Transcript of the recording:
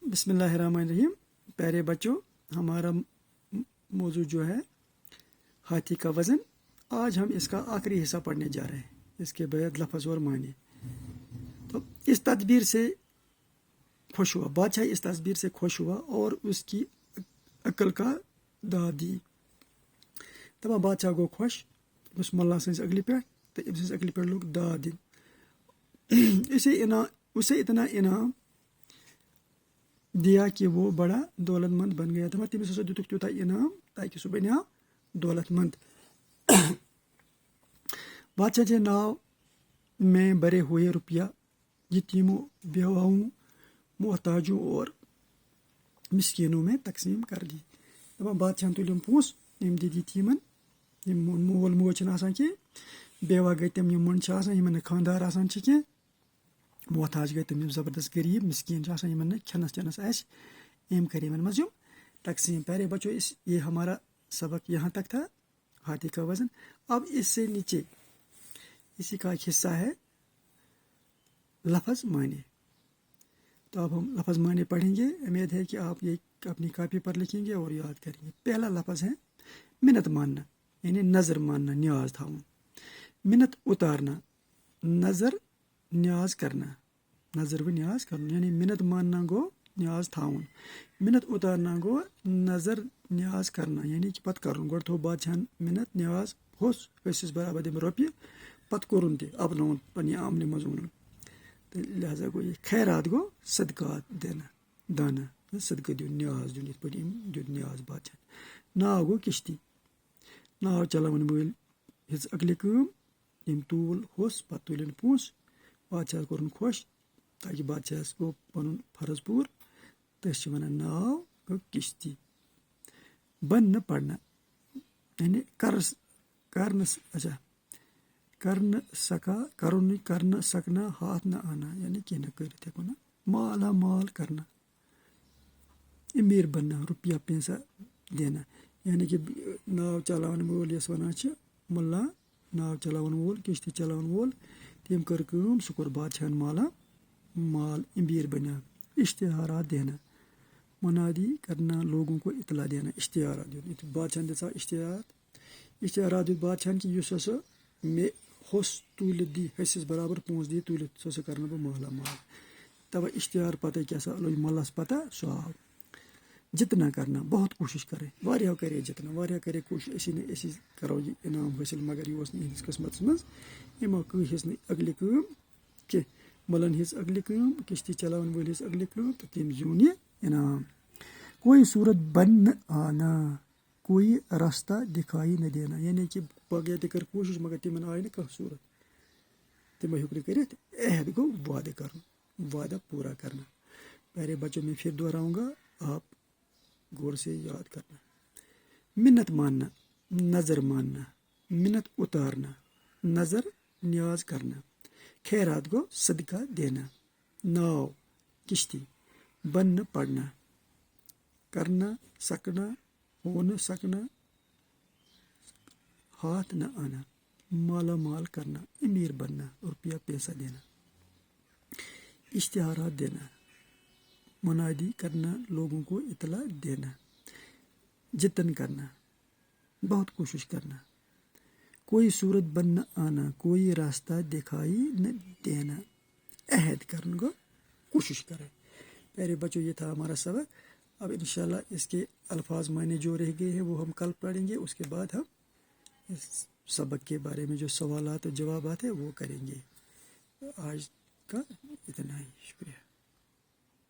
बिस्मिल्लाहिर्रहमानिर्रहीम। प्यारे बच्चों, हमारा मौजू जो है हाथी का वज़न। आज हम इसका आखिरी हिस्सा पढ़ने जा रहे हैं, इसके बाद लफ्ज़ और मानी। तो इस तदबीर से खुश हुआ बादशाह, इस तदबीर से खुश हुआ और उसकी अकल का दाद दी। तब बादशाह गो खुश उस मल्ला सज अगली पे, तो इस अगली पे लोग दाद दिन उसे इतना इनाम दिया कि वो बड़ा दौलतमंद बन गया था। तमिस हसा दितुक त्यूता इनाम ताकि सह बन्या दौलतमंद। बादशाह के नाव में भरे हुए रुपया यतीमों, बेवाओं, मोहताजों और मिस्कीनों में तकसीम कर दी। दपान बादशाह तुलिम पोस यम दी यतीमन, मोल मोज कि बेवा गई तम यमन यमन खानदार कह, मोहताज गए तम ज़बरदस्त गरीब मिस्कीन यमन खनस चनस एम कर मज तकसीम। प्यारे बच्चों, ये हमारा सबक यहाँ तक था, हाथी का वज़न। अब इससे नीचे इसी का एक हिस्सा है लफ्ज़ माने। तो अब हम लफ्ज़ माने पढ़ेंगे। उम्मीद है कि आप ये अपनी कापी पर लिखेंगे और याद करेंगे। पहला लफ्ज़ है मिन्नत मानना, यानी नज़र मानना, न्याज था। मिन्नत उतारना, नज़र न्याज करना, नज़र व न्याज करना, यानी मिन्नत मानना गो न्याज थाउन, मिन्नत उतारना गो नज़र न्याज करना, यानी कि पत कर गो थो बादशाह मिन्नत न्याज होस वैसिस बराबर दिम रोपये पत कोरुन ते अब नौन पन्ने आमने मजून। तो लिहाजा गो ये खैरात गो सदकात देना, दाना सदका दिन न्याज दिन इत पे दिन न्याज बादशाह। नाव गो किश्ती, नाव चलावन वल हिज अगले कम यम तूल होस पत तुलन पोस बादशाह कोरुन खुश ताकि बादशाह गो पन फर्ज पूर। तस वन नाव गो किश्ती। बन न पढ़ना, यानी कर न सकना, हाथ न आना, यानी कह न कर ना, माला माल करना, अमीर बनना, रुपया पैसा देना, यानी कि नाव चलावन वोल यस वनान मुल्ला, नाव चलावन वोल, किश्ती चलावन वोल, तम कर कम सह कोर बादशाह माला माल, अमीर बना। इश्तिहारात देना, मुनादी करना, लोगों को इतला देना, इश्तिहारात देना। बादशाह दिता इश्तिहारात दित बादशाह कि युस हसा मे होस तुल दी हसिस बराबर पोंस दी तुल सह करना बह माला माल। तब इश्तिहार पता क्या लग मल्लस पता, सह आव। जितना करना, बहुत कोशिश करे, वारिया करे जितना, वारिया करे कोशिश, असी करो ये इनाम हासिल, मगर यह इहंदिस किस्मत मज यमो कह हिस अगले कम कह, मलन हिस अगले कम, किश्ती चलावन वल हिस अगले कम, तो तम जून ये इनाम। कोई सूरत बन न आना, कोई रास्ता दिखाई न देना, यानी कि बगैर कर कोशिश मगर तमन आय न कह सूरत, तमो हेक न कर। अहद गो वादा करना, वादा पूरा करना। प्यारे बच्चों, मैं फिर दोहराऊंगा, आप गौर से याद करना। मिन्नत मानना, नज़र मानना, मिन्नत उतारना, नज़र न्याज करना, खैरात को सदका देना, नाव किश्ती, बन न पढ़ना, करना सकना, हो न सकना, हाथ न आना, माला माल करना, अमीर बनना, रुपया पैसा देना, इश्तिहारात देना, मुनादी करना, लोगों को इतला देना, जतन करना, बहुत कोशिश करना, कोई सूरत बन न आना, कोई रास्ता दिखाई न देना, अहद करने को कोशिश करें। प्यारे बच्चों, ये था हमारा सबक। अब इंशाल्लाह इसके अल्फाज मायने जो रह गए हैं वो हम कल पढ़ेंगे। उसके बाद हम इस सबक के बारे में जो सवालात और जवाबात है वो करेंगे। आज का इतना ही, शुक्रिया।